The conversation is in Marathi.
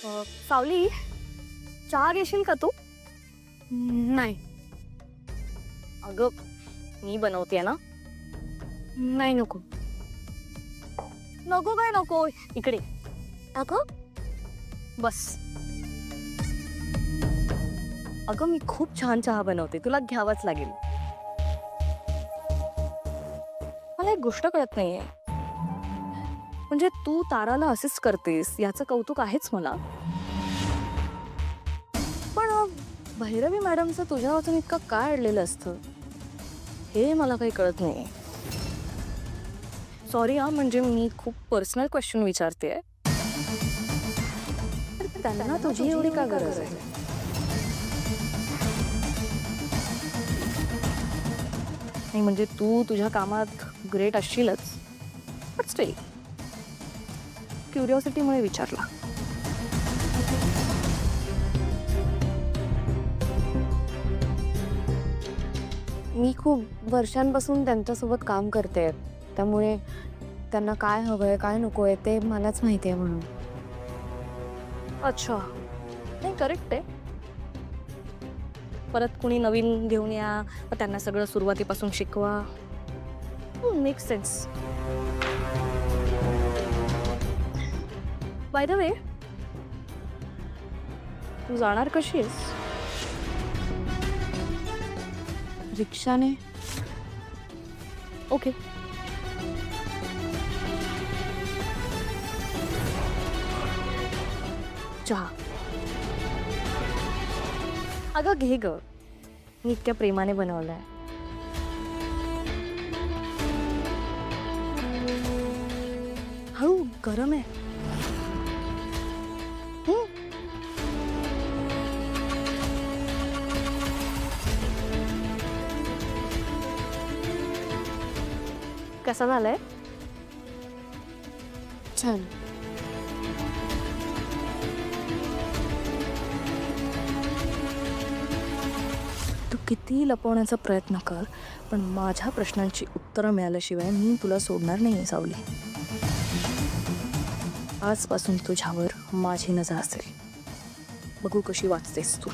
सावली, चहा घेशील का तू? नाही. अगं, मी बनवतेय ना. नाही नको. नको काय नको, इकडे अगं बस. अगं, मी खूप छान चहा बनवते, तुला घ्यावाच लागेल. मला एक गोष्ट कळत नाहीये, म्हणजे तू ताराला असेच करतेस याचं कौतुक आहेच मला, पण भैरवी मॅडमचं तुझ्या वाचून इतकं काय अडलेलं असतं हे मला काही कळत नाही. सॉरी हा, म्हणजे मी खूप पर्सनल क्वेश्चन विचारते. त्यांना तुझी एवढी का गरज आहे? नाही म्हणजे तू तुझ्या कामात ग्रेट असशीलच, बट स्टिल क्युरिओसिटीमुळे विचारला. मी खूप वर्षांपासून त्यांच्यासोबत काम करते, त्यामुळे त्यांना काय हवंय काय नकोय ते मलाच माहिती आहे म्हणून. अच्छा, नाही करेक्ट आहे. परत कुणी नवीन घेऊन या, मग त्यांना सगळं सुरुवातीपासून शिकवा. Make sense. By the way, तू जाणार कशी आहेस? रिक्षाने. ओके. चहा. अगं घे ग, मी इतक्या प्रेमाने बनवलाय. हळू, गरम आहे. कसा झालाय? छान. तू कितीही लपवण्याचा प्रयत्न कर, पण माझ्या प्रश्नांची उत्तरं मिळाल्याशिवाय मी तुला सोडणार नाही सावली. आजपासून तुझ्यावर माझी नजर असेल. बघू कशी वाचतेस तू.